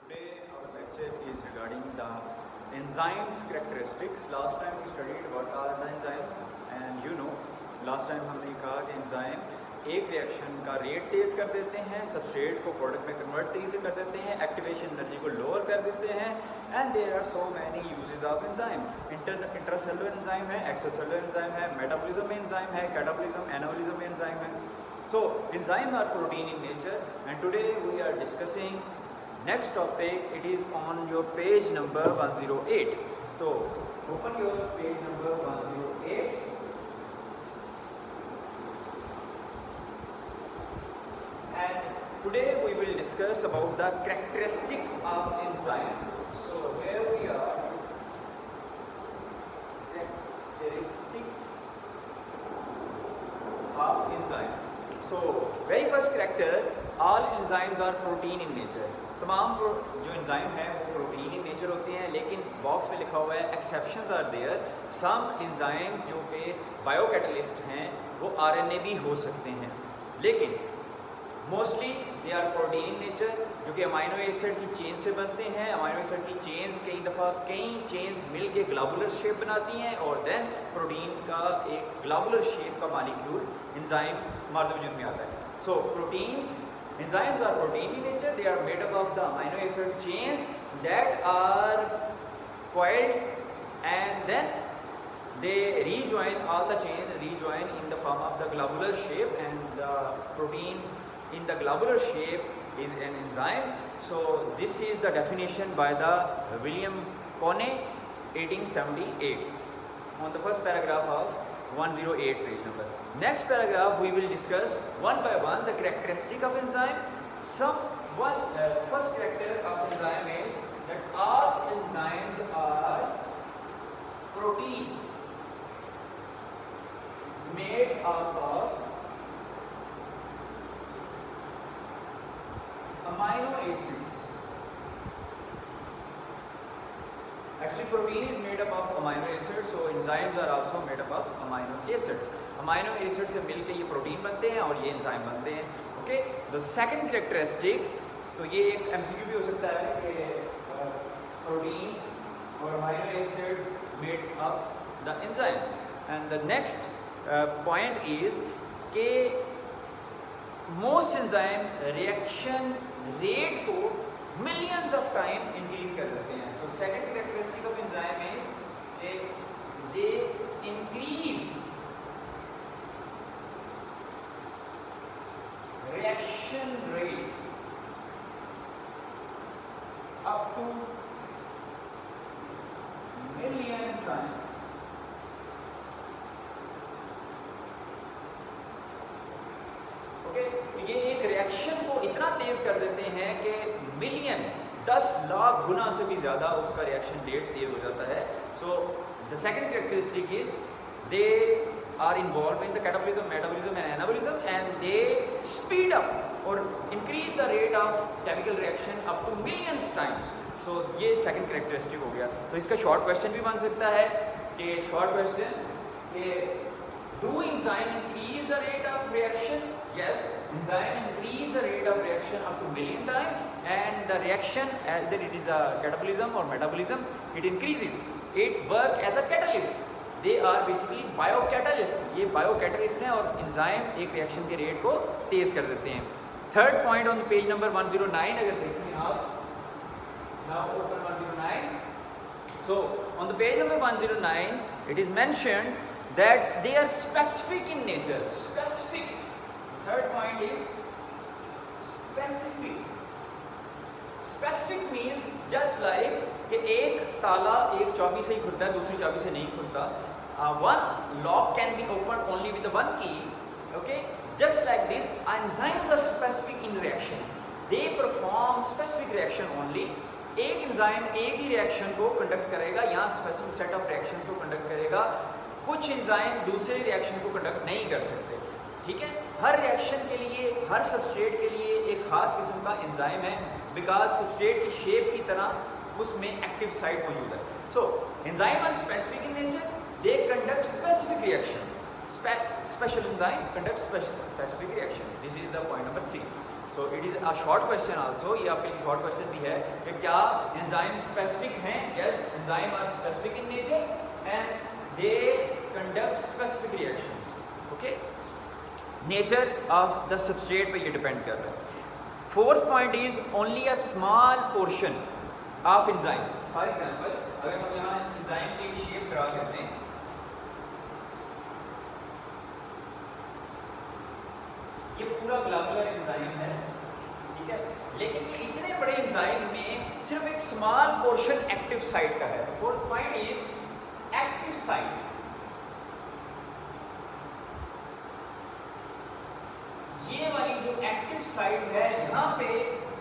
Today our lecture is regarding the enzymes characteristics. Last time we studied what are the enzymes and last time हमने कहा कि enzyme एक reaction का rate तेज़ कर देते हैं, सबस्ट्रेट को प्रोडक्ट में कन्वर्ट तेज़ी से कर देते हैं, एक्टिवेशन एनर्जी को लोअर कर देते हैं and there are so many uses of enzyme. Intracellular enzyme है, एक्स्ट्रासेलुलर एंजाइम है, मेटाबॉलिज्म में एंजाइम है, कैटाबॉलिज्म एनाबॉलिज्म में एंजाइम है। So enzyme are protein in nature and today we are discussing next topic. It is on your page number 108। तो open your page number 108 and today we will discuss about the characteristics of enzyme. So here we are, characteristics of enzyme. So very first character, all enzymes are protein in nature. तमाम जो enzyme हैं वो protein in nature होते हैं, लेकिन box में लिखा हुआ है exceptions are there. Some enzymes जो कि बायोकैटलिस्ट हैं वो आरएनए भी हो सकते हैं, लेकिन mostly they are protein in nature, जो कि अमाइनो एसिड की चेन से बनते हैं। अमाइनो एसिड की चेन्स कई चेन्स मिल के ग्लोबुलर शेप बनाती हैं और देन प्रोटीन का एक ग्लोबुलर शेप का मॉलिक्यूल एंजाइम हमारे वजूद में आता है। सो proteins, enzymes are protein in nature. They are made up of the amino acid chains that are coiled and then they rejoin, all the chains rejoin in the form of the globular shape, and the protein in the globular shape is an enzyme. So this is the definition by the William Coney 1878 on the first paragraph of 108 page number. Next paragraph we will discuss one by one the characteristic of enzyme. First character of enzyme is that all enzymes are protein made up of amino acids. Actually protein is made up of amino acids, so enzymes are also made up of amino acids. Amino acid से मिलकर ये protein बनते हैं और ये enzyme बनते हैं। Okay, the second characteristic, तो ये एक एमसीक्यू भी हो सकता है कि प्रोटीन्स और amino acids made up the enzyme. And the next point is कि मोस्ट एंजाइम रिएक्शन रेट को मिलियंस ऑफ टाइम इंक्रीज कर देते हैं। तो second characteristic of enzyme is कि they increase reaction rate up to million times. Okay, ये एक reaction को इतना तेज कर देते हैं कि मिलियन 10 लाख गुना से भी ज्यादा उसका रिएक्शन रेट तेज हो जाता है। So the second characteristic is they are involved in the catabolism, metabolism and anabolism, and they speed up or increase the rate of chemical reaction up to millions times. So ये second characteristic हो गया। तो इसका short question भी बन सकता है कि short question कि do enzyme increase the rate of reaction? Yes, enzyme increase the rate of reaction up to million times, and the reaction, either it is a catabolism or metabolism, it increases. It work as a catalyst. They are basically biocatalyst. ये biocatalyst हैं और enzyme एक reaction के rate को तेज कर देते हैं। Third point on page number 109 अगर देखें आप, now open 109। So on the page number 109 it is mentioned that they are specific in nature. Specific, third point is specific. Specific means just like कि एक ताला एक चाबी से ही खुलता है, दूसरी चाबी से नहीं खुलता। One lock can be opened only with the one key. Okay, just like this, enzymes are specific in reactions. They perform specific reaction only. एक एंजाइम एक ही रिएक्शन को कंडक्ट करेगा, यहाँ स्पेसिफिक सेट ऑफ रिएक्शंस को conduct करेगा। कुछ enzyme दूसरे reaction को कंडक्ट नहीं कर सकते। ठीक है, हर रिएक्शन के लिए, हर सबस्ट्रेट के लिए एक खास किस्म का एंजाइम है, बिकॉज सबस्ट्रेट की शेप की तरह उसमें एक्टिव साइट मौजूद है। So enzyme are specific in nature, they conduct specific reactions. Special enzyme conducts specific reaction. This is the point number 3. So it is a short question also, ये आपके लिए short question भी है कि क्या enzyme specific हैं? Yes, enzyme are specific in nature and they conduct specific reactions. Okay, nature of the substrate पे ये डिपेंड कर रहा है। Fourth point is only a small portion of enzyme. For example अगर हम यहाँ एंजाइम की शेप ड्रा करते हैं, ये पूरा ग्लोबुलर एंजाइम है, ठीक है, लेकिन ये इतने बड़े एंजाइम में सिर्फ एक स्मॉल पोर्शन एक्टिव साइट का है। Fourth point is active site. ये वाली जो एक्टिव साइट है, यहाँ पे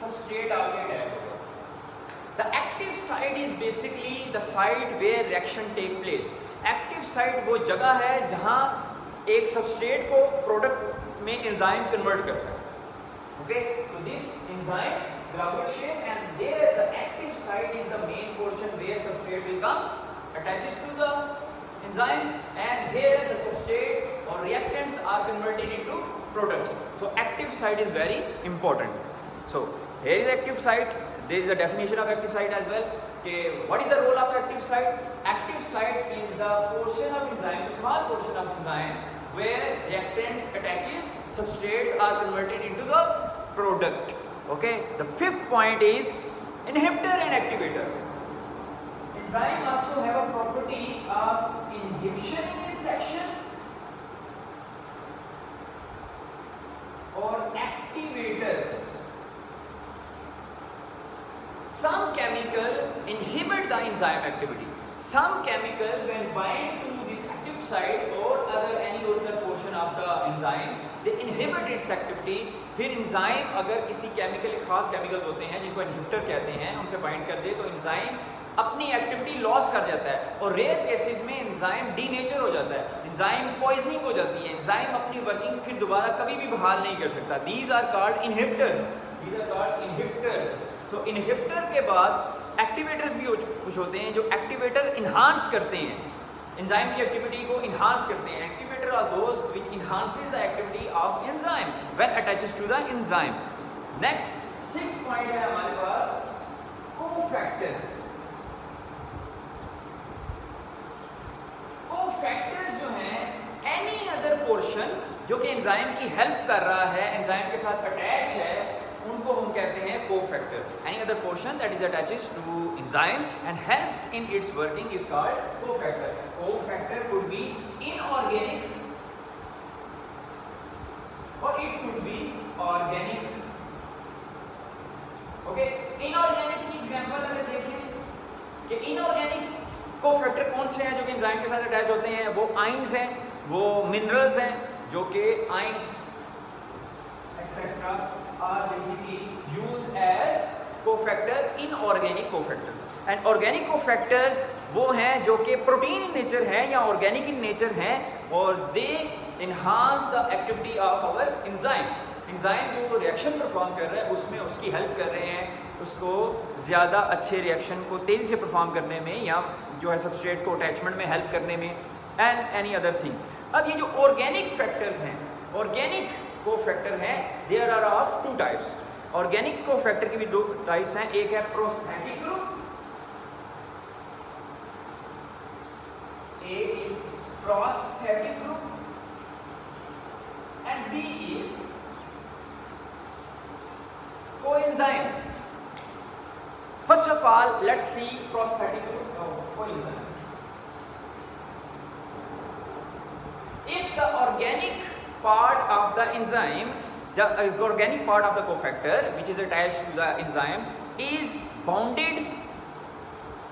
सबस्ट्रेट आके अटैच होगा। The active site is basically the site where reaction take place. Active site वो जगह है जहाँ एक सबस्ट्रेट को प्रोडक्ट में एंजाइम कन्वर्ट करता है। Okay, so this enzyme globular shape and there the active site is the main portion where substrate will come, attaches to the enzyme and here the substrate or reactants are converted into products. So active site is very important. So here is active site, there is a definition of active site as well. Okay, what is the role of active site? Active site is the portion of enzyme, a small portion of enzyme where reactants attaches, substrates are converted into the product. Okay, the fifth point is inhibitor and activators. Enzyme also have a property of inhibition in its action or activators. Some chemical inhibit the enzyme activity. Some chemical when bind to this active site or any other portion of the enzyme, they inhibit its activity. फिर enzyme अगर किसी chemical, खास chemicals होते हैं जिनको inhibitor कहते हैं, उनसे बाइंड कर दे तो enzyme अपनी एक्टिविटी लॉस कर जाता है और रेयर केसेस में एंजाइम डीनेचर हो जाता है, एंजाइम पॉइजनिंग हो जाती है, एंजाइम अपनी वर्किंग फिर दोबारा कभी भी बहाल नहीं कर सकता। These are called inhibitors, these are called inhibitors. तो इनहिबिटर के बाद एक्टिवेटर्स भी कुछ होते हैं जो एक्टिवेटर इन्हांस करते हैं, एंजाइम की एक्टिविटी को इन्हांस करते हैं। Activator are those which enhances the activity of enzyme when attaches to the enzyme. Next 6 point है हमारे पास कोफैक्टर्स। कोफैक्टर्स जो हैं एनी अदर पोर्शन जो कि एंजाइम की हेल्प कर रहा है, एंजाइम के साथ अटैच है, उनको हम कहते हैं cofactor. Any other portion that is attaches to enzyme and helps in its working is called cofactor. Cofactor could be inorganic और it could be organic. Okay, inorganic की एग्जांपल अगर देखें कि इनऑर्गेनिक कोफैक्टर कौन से हैं जो कि एंजाइम के साथ अटैच होते हैं, वो आइंस हैं, वो मिनरल्स हैं जो कि ions etcetera are basically used as cofactor in organic cofactors. And organic cofactors वो हैं जो कि प्रोटीन इन नेचर हैं या ऑर्गेनिक इन नेचर हैं और they enhance the activity of our enzyme. Enzyme जो रिएक्शन परफॉर्म कर रहा है उसमें उसकी हेल्प कर रहे हैं, उसको ज़्यादा अच्छे रिएक्शन को तेज़ी से परफॉर्म करने में या जो है सबस्ट्रेट को अटैचमेंट में हेल्प करने में एंड एनी अदर थिंग। अब ये जो ऑर्गेनिक फैक्टर्स हैं, ऑर्गेनिक कोफैक्टर हैं, there are of 2 types. Organic cofactor की भी 2 टाइप्स हैं, एक है prosthetic group, A is prosthetic group and B is coenzyme. First of all, let's see prosthetic group or coenzyme. If the organic part of the enzyme, the organic part of the cofactor which is attached to the enzyme is bounded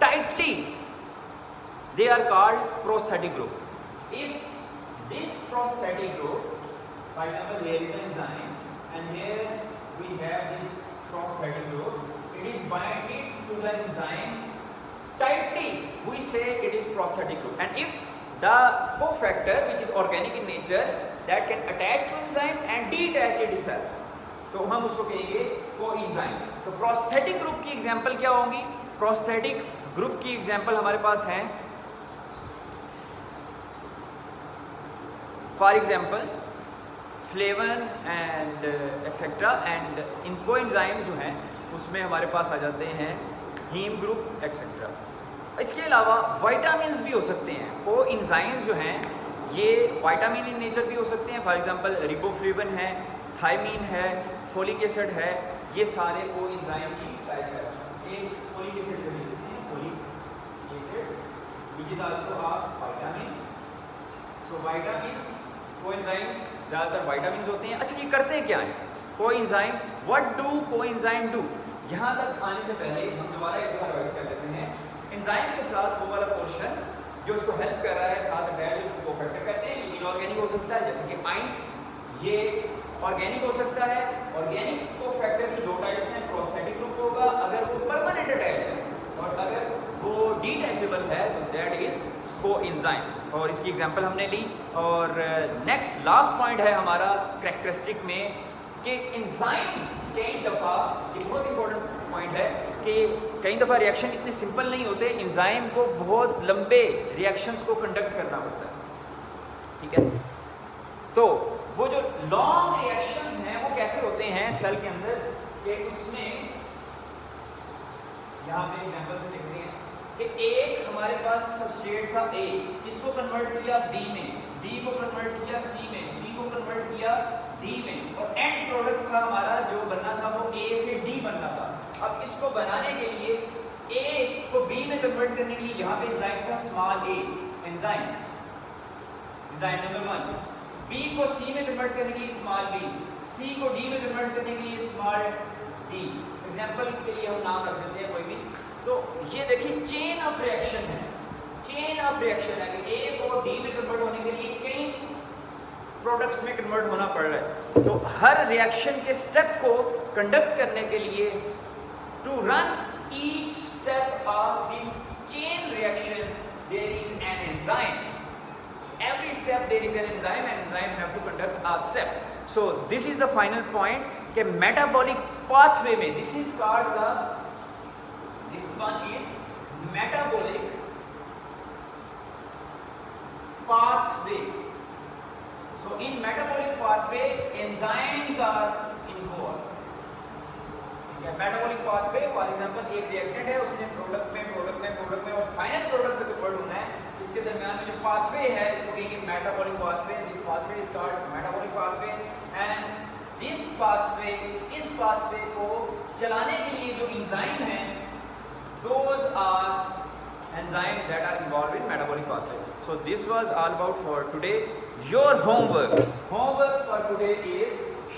tightly, they are called prosthetic group. If this prosthetic group, for example here is the enzyme and here we have this prosthetic group, it is binded to the enzyme tightly, we say it is prosthetic group. And if the cofactor which is organic in nature that can attach to enzyme and detach itself, तो हम उसको कहेंगे coenzyme. तो prosthetic group की example क्या होंगी? Prosthetic group की example हमारे पास हैं, for example flavin and etcetera, and in coenzyme जो हैं उसमें हमारे पास आ जाते हैं हीम ग्रुप एक्सेट्रा। इसके अलावा वाइटामिन भी हो सकते हैं। कोएंजाइम जो हैं ये विटामिन इन नेचर भी हो सकते हैं। फॉर एग्जांपल रिबोफ्लेविन है, थायमीन है, फोलिक एसिड है, ये सारे कोएंजाइम की टाइप है। एक फोलिक एसिड जो लिखते हैं, folic acid which is also a vitamin. So vitamins, coenzymes ज़्यादातर विटामिन्स होते हैं। अच्छा, ये करते क्या हैं coenzyme? What do coenzyme do? यहाँ तक आने से पहले हम दोबारा एक बार रिवाइज कर लेते हैं। एंजाइम के साथ वो वाला पोर्शन जो उसको हेल्प कर रहा है, साथ अटैच, उसको कोफैक्टर कहते हैं। ये इनऑर्गेनिक हो सकता है जैसे कि आइंस, ये ऑर्गेनिक हो सकता है। ऑर्गेनिक कोफैक्टर की दो टाइप्स हैं, प्रोस्थेटिक ग्रुप होगा अगर वो परमानेंट अटैच है, और अगर वो डिटैचेबल है तो दैट इज कोएंजाइम। और इसकी एग्जांपल हमने ली। और नेक्स्ट लास्ट पॉइंट है हमारा कैरेक्टरिस्टिक में कि एंजाइम कई दफ़ा, ये बहुत इंपॉर्टेंट पॉइंट है कि कई दफ़ा रिएक्शन इतने सिंपल नहीं होते। एंजाइम को बहुत लंबे रिएक्शंस को कंडक्ट करना पड़ता है, ठीक है। तो वो जो लॉन्ग रिएक्शंस हैं वो कैसे होते हैं सेल के अंदर, कि उसमें यहाँ पे एग्जांपल से देखते हैं कि एक हमारे पास सबस्ट्रेट था A, इसको कन्वर्ट किया B में, B को कन्वर्ट किया C में, C को कन्वर्ट किया D में, और एंड प्रोडक्ट था हमारा जो बनना था वो A से D बनना था। अब इसको बनाने के लिए A को B में कन्वर्ट करने के लिए यहाँ पे एंजाइम था small a, enzyme number 1। B को C में कन्वर्ट करने के लिए स्मॉल b, C को D में कन्वर्ट करने के लिए स्मॉल d। एग्जांपल के लिए हम नाम रख देते हैं कोई भी। तो ये देखिए चेन ऑफ रिएक्शन है, चेन ऑफ रिएक्शन है कि A को D में कन्वर्ट होने के लिए कई प्रोडक्ट्स में कन्वर्ट होना पड़ रहा है। तो हर रिएक्शन के स्टेप को कंडक्ट करने के लिए, to run each step of this chain reaction, there is an enzyme. Every step there is an enzyme, and enzyme have to conduct a step. So this is the final point कि metabolic pathway में, this is called the, this one is metabolic pathway. So in metabolic pathway enzymes are involved. Metabolic pathway for example एक reactant है, उसने product में और final product में convert होना है। इसके दरमियान में जो पाथवे है इसको कहेंगे metabolic pathway. This pathway is called metabolic pathway, and this pathway, इस पाथवे को चलाने के लिए जो एंजाइम हैं, those are enzyme that are involved in metabolic pathway. So this was all about for today. Your homework for today is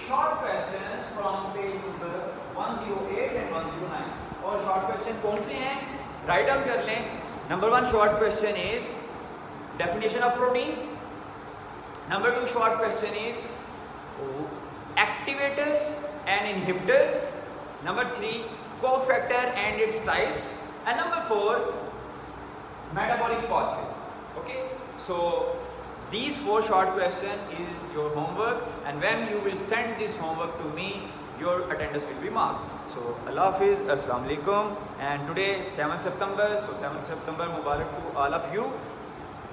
short questions from page number 108 and 109। और short question कौन से हैं राइट डाउन कर लें। Number 1 short question is definition of protein. Number 2 short question is activators and inhibitors. Number 3 cofactor and its types, and number 4 metabolic pathway. Okay, so these 4 short questions is your homework, and when you will send this homework to me, your attendance will be marked. So Allah Hafiz, Assalamu Alaikum, and today 7th September, so 7th September Mubarak to all of you.